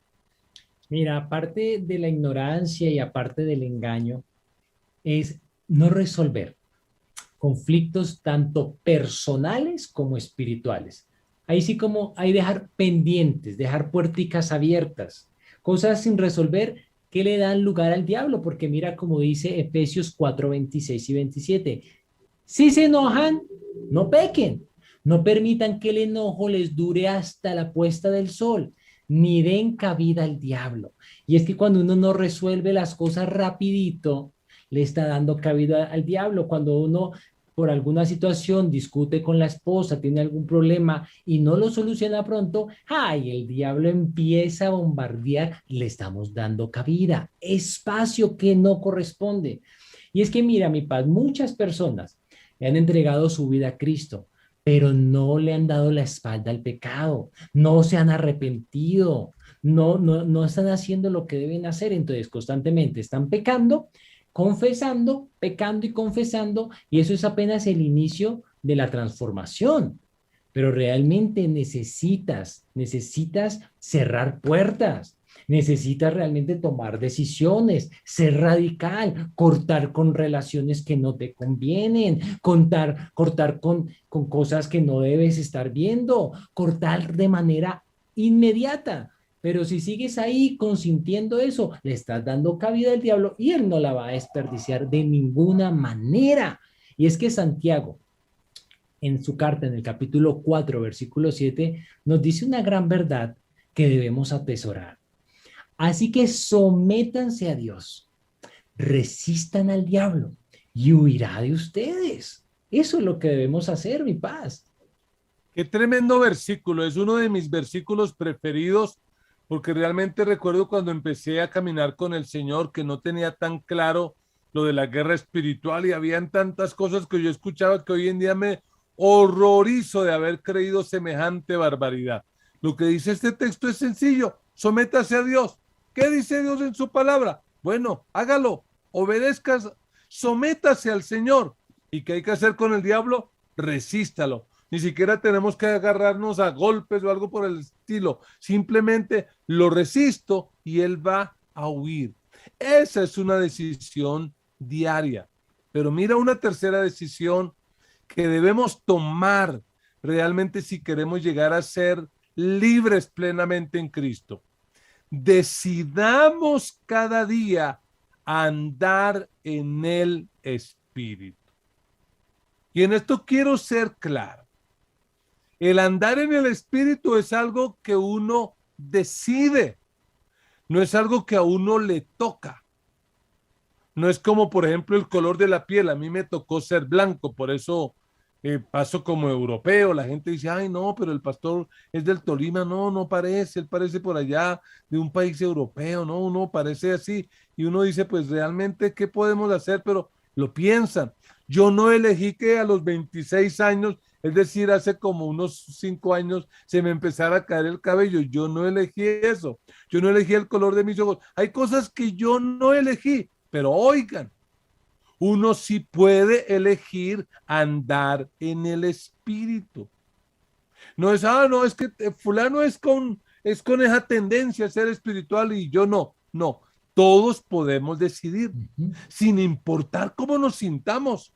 B: Mira, aparte de la ignorancia y aparte del engaño, es no resolver conflictos tanto personales como espirituales. Ahí sí como hay dejar pendientes, dejar puerticas abiertas, cosas sin resolver que le dan lugar al diablo, porque mira como dice Efesios 4, 26 y 27. Si se enojan, no pequen, no permitan que el enojo les dure hasta la puesta del sol, ni den cabida al diablo. Y es que cuando uno no resuelve las cosas rapidito, le está dando cabida al diablo. Cuando uno por alguna situación discute con la esposa, tiene algún problema y no lo soluciona pronto, ¡ay! El diablo empieza a bombardear, le estamos dando cabida, espacio que no corresponde. Y es que mira, mi paz, muchas personas le han entregado su vida a Cristo, pero no le han dado la espalda al pecado, no se han arrepentido, no están haciendo lo que deben hacer, entonces constantemente están pecando, confesando, pecando y confesando, y eso es apenas el inicio de la transformación. Pero realmente necesitas cerrar puertas, necesitas realmente tomar decisiones, ser radical, cortar con relaciones que no te convienen, cortar con cosas que no debes estar viendo, cortar de manera inmediata. Pero si sigues ahí consintiendo eso, le estás dando cabida al diablo y él no la va a desperdiciar de ninguna manera. Y es que Santiago, en su carta, en el capítulo 4, versículo 7, nos dice una gran verdad que debemos atesorar. Así que sométanse a Dios, resistan al diablo y huirá de ustedes. Eso es lo que debemos hacer, mi paz.
A: Qué tremendo versículo, es uno de mis versículos preferidos porque realmente recuerdo cuando empecé a caminar con el Señor que no tenía tan claro lo de la guerra espiritual y habían tantas cosas que yo escuchaba que hoy en día me horrorizo de haber creído semejante barbaridad. Lo que dice este texto es sencillo, sométase a Dios. ¿Qué dice Dios en su palabra? Bueno, hágalo, obedezcas, sométase al Señor. ¿Y qué hay que hacer con el diablo? Resístalo. Ni siquiera tenemos que agarrarnos a golpes o algo por el estilo. Simplemente lo resisto y él va a huir. Esa es una decisión diaria. Pero mira una tercera decisión que debemos tomar realmente si queremos llegar a ser libres plenamente en Cristo. Decidamos cada día andar en el Espíritu. Y en esto quiero ser claro. El andar en el Espíritu es algo que uno decide, no es algo que a uno le toca. No es como, por ejemplo, el color de la piel. A mí me tocó ser blanco, por eso paso como europeo. La gente dice, ay, no, pero el pastor es del Tolima. No, no parece, él parece por allá de un país europeo. No, no, parece así. Y uno dice, pues realmente, ¿qué podemos hacer? Pero lo piensan. Yo no elegí que a los 26 años Es decir, hace como unos 5 años se me empezara a caer el cabello. Yo no elegí eso. Yo no elegí el color de mis ojos. Hay cosas que yo no elegí, pero oigan, uno sí puede elegir andar en el espíritu. No es, no, es que fulano es con esa tendencia a ser espiritual y yo no. No, todos podemos decidir,
B: Ujú.
A: sin importar cómo nos sintamos.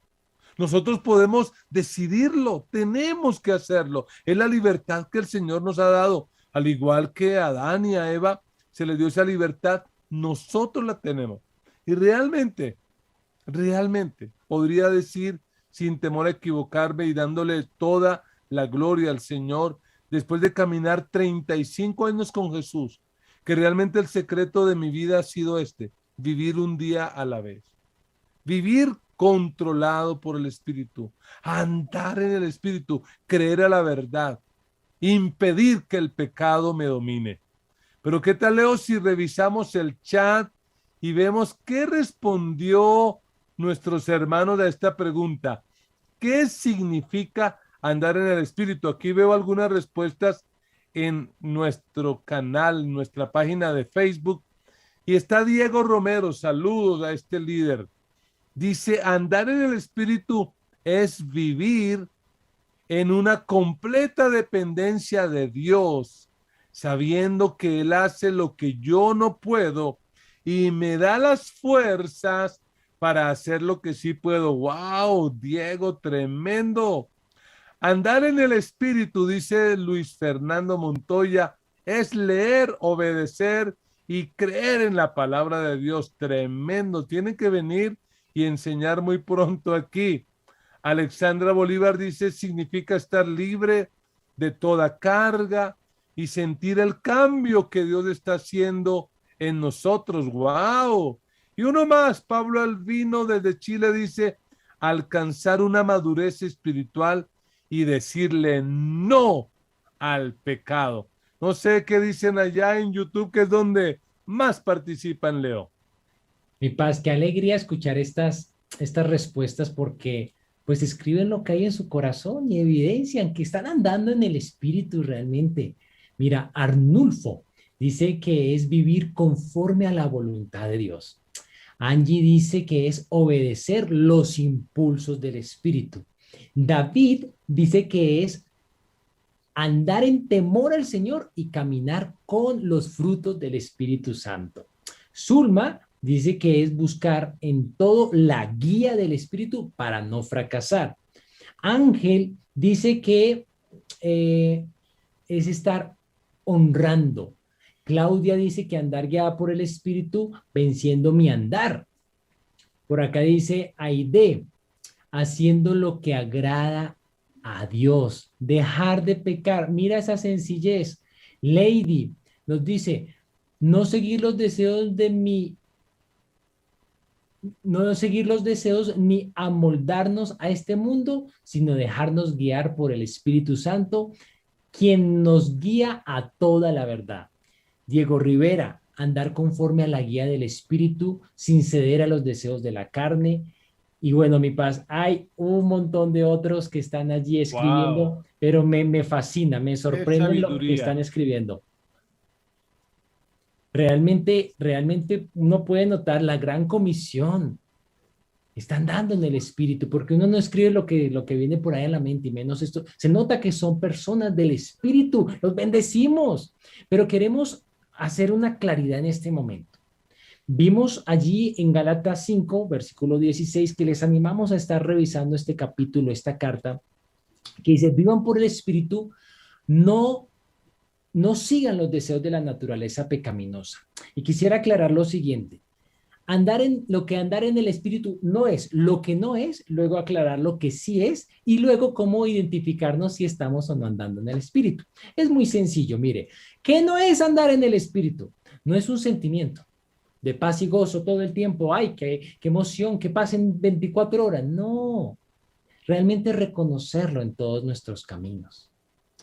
A: Nosotros podemos decidirlo, tenemos que hacerlo. Es la libertad que el Señor nos ha dado. Al igual que a Adán y a Eva se les dio esa libertad, nosotros la tenemos. Y realmente podría decir, sin temor a equivocarme y dándole toda la gloria al Señor, después de caminar 35 años con Jesús, que realmente el secreto de mi vida ha sido vivir un día a la vez, vivir controlado por el Espíritu, andar en el Espíritu, creer a la verdad, impedir que el pecado me domine. Pero ¿qué tal, Leo, si revisamos el chat y vemos qué respondió nuestros hermanos a esta pregunta? ¿Qué significa andar en el Espíritu? Aquí veo algunas respuestas en nuestro canal, nuestra página de Facebook. Y está Diego Romero, saludos a este líder. Dice, andar en el Espíritu es vivir en una completa dependencia de Dios, sabiendo que Él hace lo que yo no puedo y me da las fuerzas para hacer lo que sí puedo. ¡Wow, Diego, tremendo! Andar en el Espíritu, dice Luis Fernando Montoya, es leer, obedecer y creer en la palabra de Dios. Tremendo. Tienen que venir y enseñar muy pronto aquí. Alexandra Bolívar dice, significa estar libre de toda carga y sentir el cambio que Dios está haciendo en nosotros. ¡Wow! Y uno más, Pablo Albino desde Chile dice, alcanzar una madurez espiritual y decirle no al pecado. No sé qué dicen allá en YouTube, que es donde más participan, Leo.
B: Mi paz, qué alegría escuchar estas respuestas porque pues escriben lo que hay en su corazón y evidencian que están andando en el espíritu realmente. Mira, Arnulfo dice que es vivir conforme a la voluntad de Dios. Angie dice que es obedecer los impulsos del espíritu. David dice que es andar en temor al Señor y caminar con los frutos del Espíritu Santo. Zulma dice que es buscar en todo la guía del Espíritu para no fracasar. Ángel dice que es estar honrando. Claudia dice que andar guiada por el Espíritu, venciendo mi andar. Por acá dice Aide, haciendo lo que agrada a Dios, dejar de pecar. Mira esa sencillez. Lady nos dice, no seguir los deseos de mi, no seguir los deseos ni amoldarnos a este mundo, sino dejarnos guiar por el Espíritu Santo, quien nos guía a toda la verdad. Diego Rivera, andar conforme a la guía del Espíritu, sin ceder a los deseos de la carne. Y bueno, mi paz, hay un montón de otros que están allí
A: ¡Wow!
B: escribiendo, pero me fascina, me
A: ¡Qué
B: sorprende lo que están
A: sabiduría!
B: escribiendo. Realmente uno puede notar la gran comisión. Están dando en el espíritu, porque uno no escribe lo que viene por ahí en la mente y menos esto. Se nota que son personas del espíritu, los bendecimos, pero queremos hacer una claridad en este momento. Vimos allí en Gálatas 5, versículo 16, que les animamos a estar revisando este capítulo, esta carta, que dice, vivan por el Espíritu, no, no sigan los deseos de la naturaleza pecaminosa. Y quisiera aclarar lo siguiente. Andar en el espíritu no es lo que no es, luego aclarar lo que sí es y luego cómo identificarnos si estamos o no andando en el espíritu. Es muy sencillo, mire, ¿qué no es andar en el espíritu? No es un sentimiento de paz y gozo todo el tiempo, ay, qué emoción, que pasen 24 horas. No, realmente reconocerlo en todos nuestros caminos,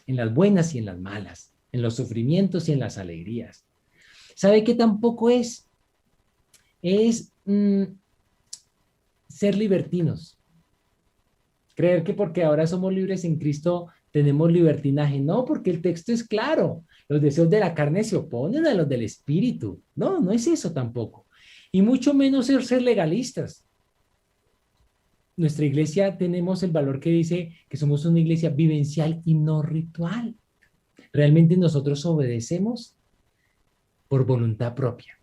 B: en las buenas y en las malas, en los sufrimientos y en las alegrías. ¿Sabe qué tampoco es? Es ser libertinos. Creer que porque ahora somos libres en Cristo tenemos libertinaje. No, porque el texto es claro. Los deseos de la carne se oponen a los del espíritu. No, no es eso tampoco. Y mucho menos ser legalistas. Nuestra iglesia tenemos el valor que dice que somos una iglesia vivencial y no ritual. Realmente nosotros obedecemos por voluntad propia,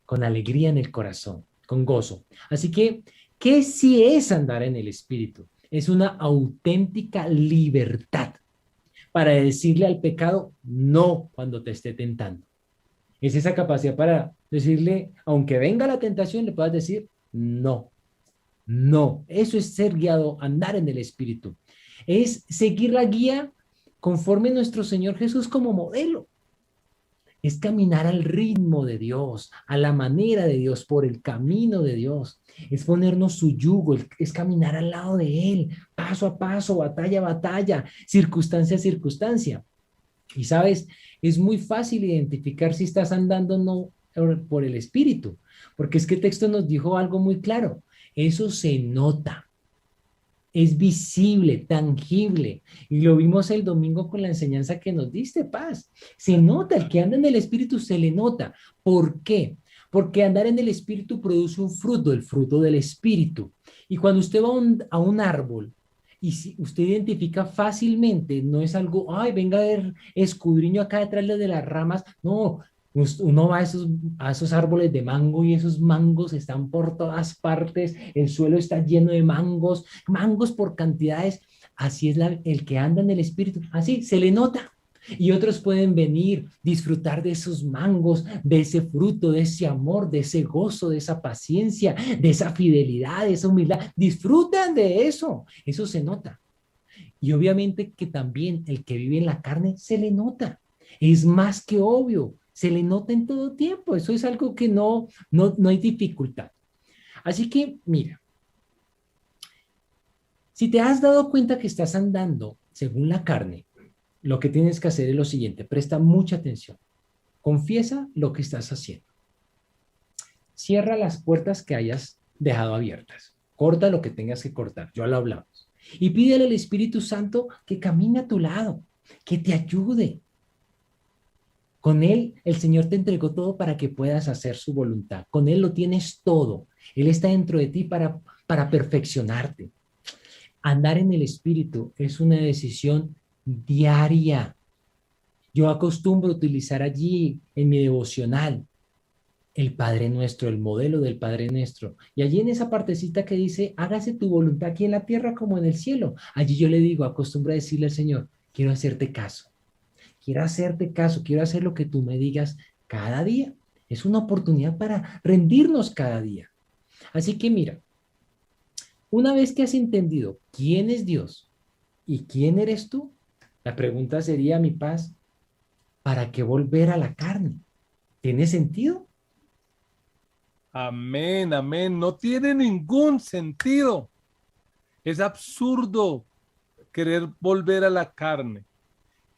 B: con alegría en el corazón, con gozo. Así que, ¿qué sí es andar en el Espíritu? Es una auténtica libertad para decirle al pecado no cuando te esté tentando. Es esa capacidad para decirle, aunque venga la tentación, le puedas decir no, no. Eso es ser guiado, andar en el Espíritu. Es seguir la guía conforme nuestro Señor Jesús como modelo. Es caminar al ritmo de Dios, a la manera de Dios, por el camino de Dios. Es ponernos su yugo, es caminar al lado de Él, paso a paso, batalla a batalla, circunstancia a circunstancia. Y sabes, es muy fácil identificar si estás andando o no por el Espíritu, porque es que el texto nos dijo algo muy claro. Eso se nota. Es visible, tangible. Y lo vimos el domingo con la enseñanza que nos diste, Paz. Se nota, el que anda en el Espíritu se le nota. ¿Por qué? Porque andar en el Espíritu produce un fruto, el fruto del Espíritu. Y cuando usted va a un árbol y si usted identifica fácilmente, no es algo, ay, venga a ver, escudriño acá detrás de las ramas. No, uno va a esos árboles de mango y esos mangos están por todas partes, el suelo está lleno de mangos, mangos por cantidades. Así es el que anda en el espíritu, así se le nota. Y otros pueden venir, disfrutar de esos mangos, de ese fruto, de ese amor, de ese gozo, de esa paciencia, de esa fidelidad, de esa humildad. Disfrutan de eso, eso se nota. Y obviamente que también el que vive en la carne se le nota. Es más que obvio, se le nota en todo tiempo. Eso es algo que no hay dificultad. Así que, mira, si te has dado cuenta que estás andando según la carne, lo que tienes que hacer es lo siguiente, presta mucha atención. Confiesa lo que estás haciendo. Cierra las puertas que hayas dejado abiertas. Corta lo que tengas que cortar, ya lo hablamos. Y pídele al Espíritu Santo que camine a tu lado, que te ayude. Con Él, el Señor te entregó todo para que puedas hacer su voluntad. Con Él lo tienes todo. Él está dentro de ti para perfeccionarte. Andar en el Espíritu es una decisión diaria. Yo acostumbro utilizar allí en mi devocional el Padre Nuestro, el modelo del Padre Nuestro. Y allí en esa partecita que dice, hágase tu voluntad aquí en la tierra como en el cielo. Allí yo le digo, acostumbro a decirle al Señor, quiero hacerte caso. Quiero hacerte caso, quiero hacer lo que tú me digas cada día. Es una oportunidad para rendirnos cada día. Así que mira, una vez que has entendido quién es Dios y quién eres tú, la pregunta sería, mi paz, ¿para qué volver a la carne? ¿Tiene sentido?
A: Amén, amén. No tiene ningún sentido. Es absurdo querer volver a la carne.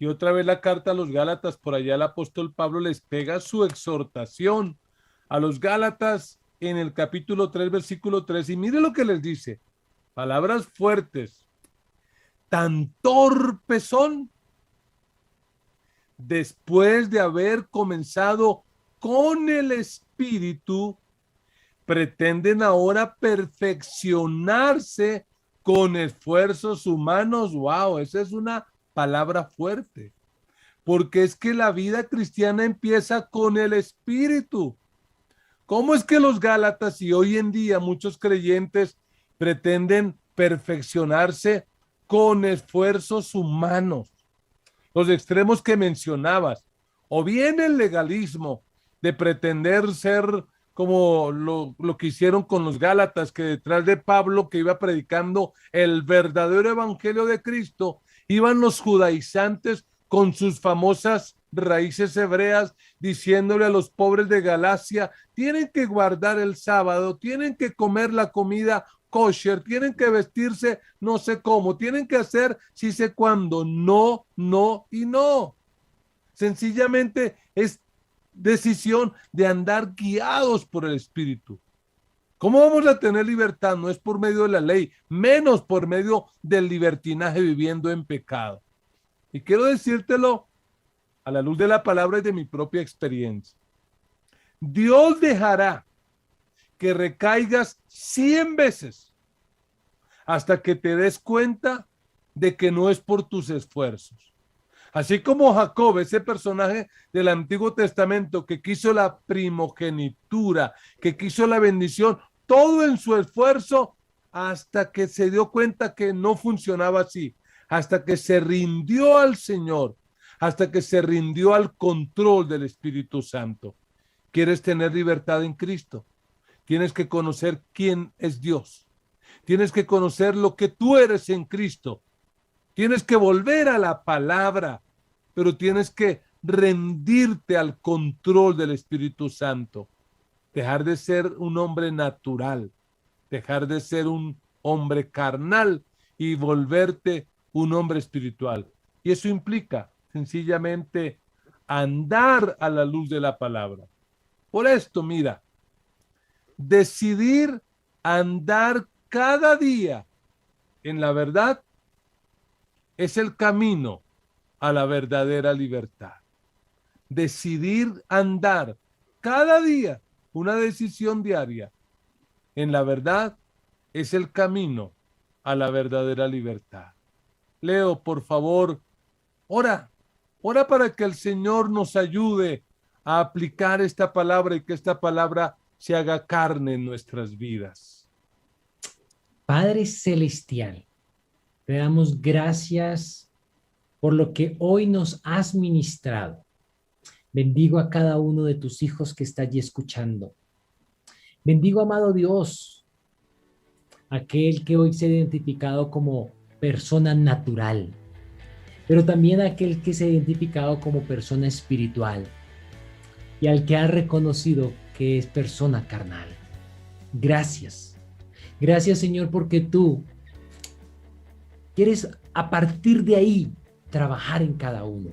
A: Y otra vez la carta a los Gálatas, por allá el apóstol Pablo les pega su exhortación a los Gálatas en el capítulo 3, versículo 3. Y mire lo que les dice. Palabras fuertes. Tan torpes son después de haber comenzado con el Espíritu, pretenden ahora perfeccionarse con esfuerzos humanos. Wow, esa es una palabra fuerte, porque es que la vida cristiana empieza con el Espíritu. ¿Cómo es que los Gálatas y hoy en día muchos creyentes pretenden perfeccionarse con esfuerzos humanos? Los extremos que mencionabas, o bien el legalismo de pretender ser como lo que hicieron con los Gálatas, que detrás de Pablo, que iba predicando el verdadero evangelio de Cristo, iban los judaizantes con sus famosas raíces hebreas, diciéndole a los pobres de Galacia, tienen que guardar el sábado, tienen que comer la comida kosher, tienen que vestirse no sé cómo, tienen que hacer sí sé cuándo, no, no y no. Sencillamente es decisión de andar guiados por el Espíritu. ¿Cómo vamos a tener libertad? No es por medio de la ley, menos por medio del libertinaje viviendo en pecado. Y quiero decírtelo a la luz de la palabra y de mi propia experiencia. Dios dejará que recaigas 100 veces hasta que te des cuenta de que no es por tus esfuerzos. Así como Jacob, ese personaje del Antiguo Testamento que quiso la primogenitura, que quiso la bendición, todo en su esfuerzo hasta que se dio cuenta que no funcionaba así, hasta que se rindió al Señor, hasta que se rindió al control del Espíritu Santo. ¿Quieres tener libertad en Cristo? Tienes que conocer quién es Dios. Tienes que conocer lo que tú eres en Cristo. Tienes que volver a la palabra, pero tienes que rendirte al control del Espíritu Santo. Dejar de ser un hombre natural, dejar de ser un hombre carnal y volverte un hombre espiritual. Y eso implica sencillamente andar a la luz de la palabra. Por esto, mira, decidir andar cada día en la verdad es el camino a la verdadera libertad. Decidir andar cada día, una decisión diaria, en la verdad es el camino a la verdadera libertad. Leo, por favor, ora para que el Señor nos ayude a aplicar esta palabra y que esta palabra se haga carne en nuestras vidas.
B: Padre Celestial, te damos gracias por lo que hoy nos has ministrado. Bendigo a cada uno de tus hijos que está allí escuchando. Bendigo, amado Dios, aquel que hoy se ha identificado como persona natural, pero también aquel que se ha identificado como persona espiritual y al que ha reconocido que es persona carnal. Gracias. Gracias, Señor, porque tú quieres a partir de ahí trabajar en cada uno.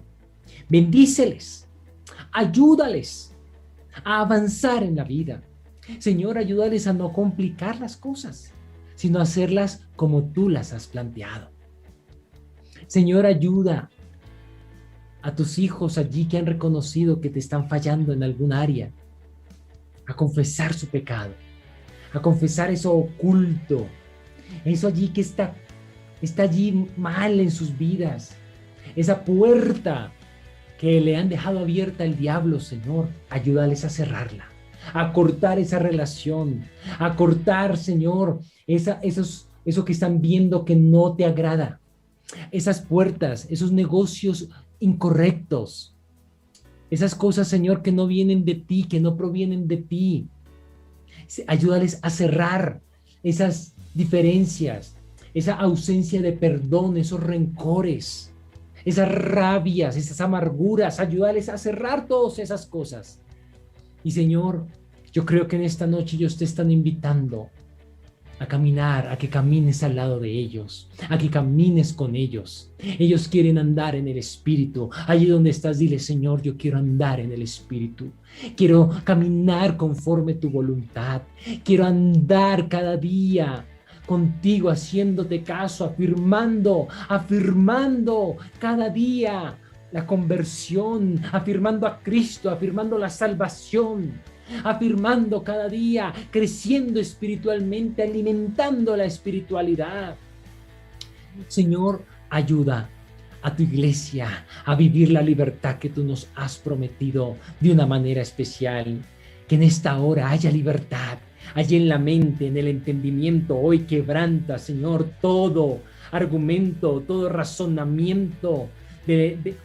B: Bendíceles, ayúdales a avanzar en la vida. Señor, ayúdales a no complicar las cosas, sino a hacerlas como tú las has planteado. Señor, ayuda a tus hijos allí que han reconocido que te están fallando en algún área, a confesar su pecado, a confesar eso oculto, eso allí que está allí mal en sus vidas, esa puerta que le han dejado abierta el diablo. Señor, ayúdales a cerrarla, a cortar esa relación, a cortar, Señor, eso que están viendo que no te agrada, esas puertas, esos negocios incorrectos, esas cosas, Señor, que no vienen de ti, que no provienen de ti. Ayúdales a cerrar esas diferencias, esa ausencia de perdón, esos rencores, esas rabias, esas amarguras. Ayúdales a cerrar todas esas cosas. Y Señor, yo creo que en esta noche ellos te están invitando a caminar, a que camines al lado de ellos, a que camines con ellos. Ellos quieren andar en el Espíritu. Allí donde estás, dile: Señor, yo quiero andar en el Espíritu. Quiero caminar conforme tu voluntad. Quiero andar cada día contigo, haciéndote caso, afirmando cada día la conversión, afirmando a Cristo, afirmando la salvación, afirmando cada día, creciendo espiritualmente, alimentando la espiritualidad. Señor, ayuda a tu iglesia a vivir la libertad que tú nos has prometido de una manera especial. Que en esta hora haya libertad, allí en la mente, en el entendimiento. Hoy quebranta, Señor, todo argumento, todo razonamiento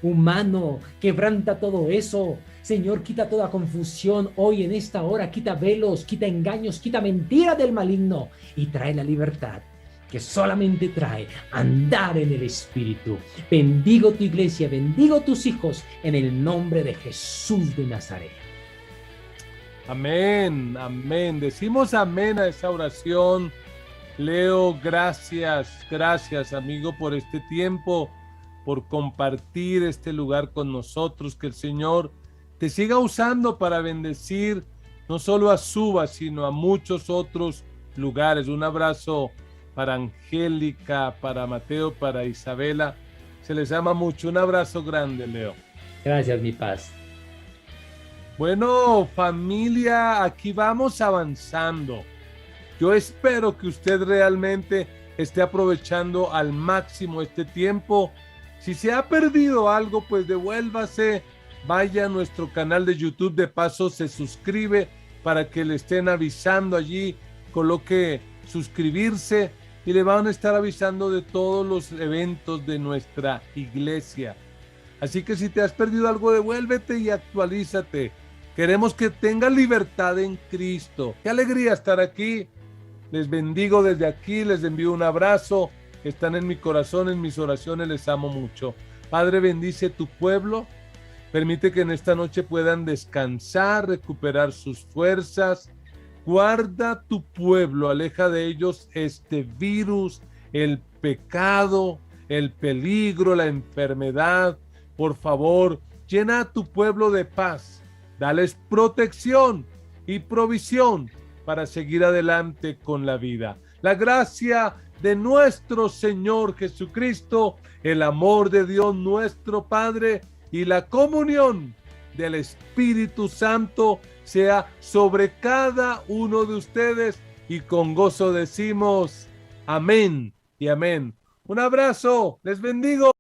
B: humano. Quebranta todo eso. Señor, quita toda confusión hoy en esta hora. Quita velos, quita engaños, quita mentiras del maligno y trae la libertad que solamente trae andar en el Espíritu. Bendigo tu iglesia, bendigo tus hijos en el nombre de Jesús de Nazaret.
A: Amén, amén. Decimos amén a esa oración. Leo, gracias amigo por este tiempo, por compartir este lugar con nosotros. Que el Señor te siga usando para bendecir no solo a Suba, sino a muchos otros lugares. Un abrazo para Angélica, para Mateo, para Isabela. Se les ama mucho. Un abrazo grande, Leo.
B: Gracias, mi Paz.
A: Bueno, familia, aquí vamos avanzando. Yo espero que usted realmente esté aprovechando al máximo este tiempo. Si se ha perdido algo, pues devuélvase, vaya a nuestro canal de YouTube, de paso se suscribe para que le estén avisando allí, coloque suscribirse y le van a estar avisando de todos los eventos de nuestra iglesia. Así que si te has perdido algo, devuélvete y actualízate. Queremos que tengas libertad en Cristo. Qué alegría estar aquí. Les bendigo desde aquí, les envío un abrazo. Están en mi corazón, en mis oraciones, les amo mucho. Padre, bendice tu pueblo. Permite que en esta noche puedan descansar, recuperar sus fuerzas. Guarda tu pueblo, aleja de ellos este virus, el pecado, el peligro, la enfermedad. Por favor, llena a tu pueblo de paz. Dales protección y provisión para seguir adelante con la vida. La gracia de nuestro Señor Jesucristo, el amor de Dios nuestro Padre y la comunión del Espíritu Santo sea sobre cada uno de ustedes, y con gozo decimos amén y amén. Un abrazo, les bendigo.